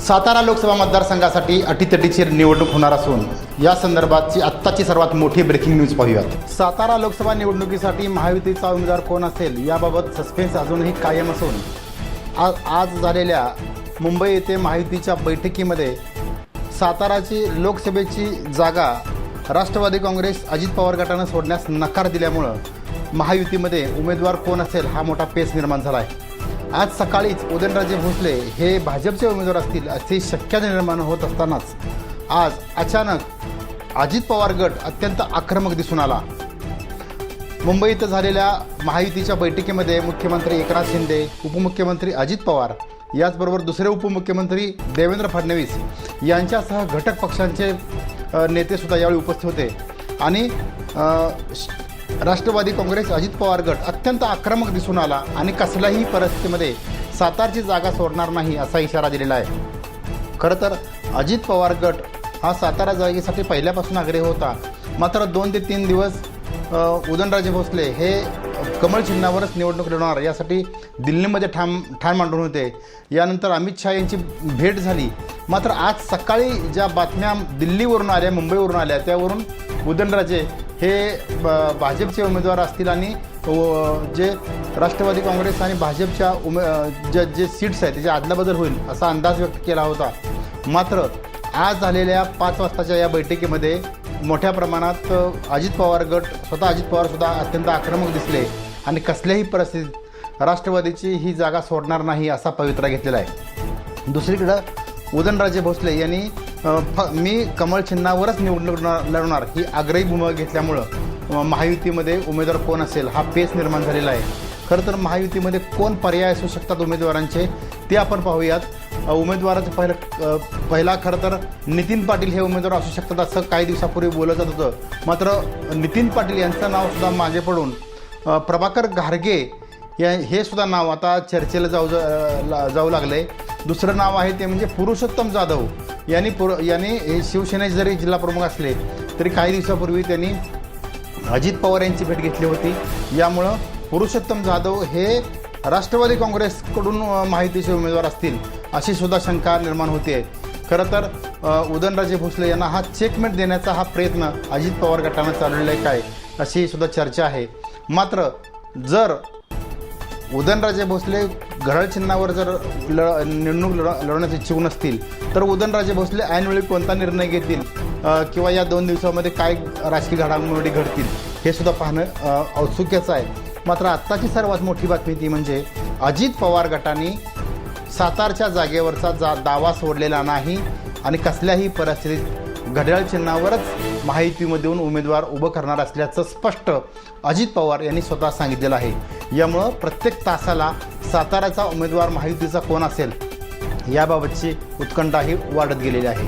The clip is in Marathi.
सातारा लोकसभा मतदारसंघासाठी अटीतटीची निवडणूक होणार असून या संदर्भातची आत्ताची सर्वात मोठी ब्रेकिंग न्यूज पाहूयात। सातारा लोकसभा निवडणुकीसाठी महायुतीचा उमेदवार कोण असेल याबाबत सस्पेन्स अजूनही कायम असून आज झालेल्या मुंबई येथे महायुतीच्या बैठकीमध्ये साताराची लोकसभेची जागा राष्ट्रवादी काँग्रेस अजित पवार गटानं सोडण्यास नकार दिल्यामुळं महायुतीमध्ये उमेदवार कोण असेल हा मोठा पेच निर्माण झाला आहे। आज सकाळीच उदयनराजे भोसले हे भाजपचे उमेदवार असतील अशी शक्यता निर्माण होत असतानाच आज अचानक अजित पवार गट अत्यंत आक्रमक दिसून आला। मुंबई इथं झालेल्या महायुतीच्या बैठकीमध्ये मुख्यमंत्री एकनाथ शिंदे, उपमुख्यमंत्री अजित पवार याचबरोबर दुसरे उपमुख्यमंत्री देवेंद्र फडणवीस यांच्यासह घटक पक्षांचे नेतेसुद्धा यावेळी उपस्थित होते आणि राष्ट्रवादी काँग्रेस अजित पवार गट अत्यंत आक्रमक दिसून आला आणि कसल्याही परिस्थितीमध्ये सातारची जागा सोडणार नाही असा इशारा दिलेला आहे। खरं तर अजित पवार गट हा सातारा जागेसाठी पहिल्यापासून आग्रही होता, मात्र 2 ते 3 दिवस उदयनराजे भोसले हे कमळ चिन्हावरच निवडणूक लढवणार यासाठी दिल्लीमध्ये ठाण मांडून होते। यानंतर अमित शहा यांची भेट झाली, मात्र आज सकाळी ज्या बातम्या दिल्लीवरून आल्या, मुंबईवरून आल्या त्यावरून उदयनराजे हे भाजपचे उमेदवार असतील आणि जे राष्ट्रवादी काँग्रेस आणि भाजपच्या जे सीट्स आहेत त्याची अदलाबदल होईल असा अंदाज व्यक्त केला होता। मात्र आज झालेल्या 5 वाजताच्या या बैठकीमध्ये मोठ्या प्रमाणात अजित पवार गट स्वतः अजित पवारसुद्धा अत्यंत आक्रमक दिसले आणि कसल्याही परिस्थितीत राष्ट्रवादीची ही जागा सोडणार नाही असा पवित्रा घेतलेला आहे। दुसरीकडं उदयनराजे भोसले यांनी मी कमळ चिन्हावरच निवडणूक लढवणार ही आग्रही भूमिका घेतल्यामुळं महायुतीमध्ये उमेदवार कोण असेल हा पेच निर्माण झालेला आहे। खरं तर महायुतीमध्ये कोण पर्याय असू शकतात उमेदवारांचे ते आपण पाहूयात। उमेदवाराचं पहिला खरं तर नितीन पाटील हे उमेदवार असू शकतात असं काही दिवसापूर्वी बोललं जात होतं, मात्र नितीन पाटील यांचं नावसुद्धा मागे पडून प्रभाकर घारगे हे सुद्धा नाव आता चर्चेला जाऊ लागले। दुसरं नाव आहे ते म्हणजे पुरुषोत्तम जाधव यांनी शिवसेनेचे जरी जिल्हा प्रमुख असले तरी काही दिवसापूर्वी त्यांनी अजित पवार यांची भेट घेतली होती। यामुळं पुरुषोत्तम जाधव हे राष्ट्रवादी काँग्रेसकडून महायुतीचे उमेदवार असतील अशी सुद्धा शंका निर्माण होते। खरं तर उदयनराजे भोसले यांना हा चेकमेट देण्याचा हा प्रयत्न अजित पवार गटानं चालवलेला आहे काय अशी सुद्धा चर्चा आहे। मात्र जर उदयनराजे भोसले घड्याळ चिन्हावर जर निवडणूक लढवण्याचे इच्छुक नसतील तर उदयनराजे भोसले ऐनवेळी कोणता निर्णय घेतील किंवा या 2 दिवसामध्ये काय राजकीय घडामोडी घडतील हे सुद्धा पाहणं औत्सुक्याचं आहे। मात्र आत्ताची सर्वात मोठी बातमी ती म्हणजे अजित पवार गटाने सातारच्या जागेवरचा दावा सोडलेला नाही आणि कसल्याही परिस्थितीत घड्याळ चिन्हावरच महायुतीमधून उमेदवार उभं करणार असल्याचं स्पष्ट अजित पवार यांनी स्वतः सांगितलेलं आहे। यामुळं प्रत्येक तासाला साताराचा उमेदवार महायुतीचा कोण असेल याबाबतची उत्कंठाही वाढत गेलेली आहे।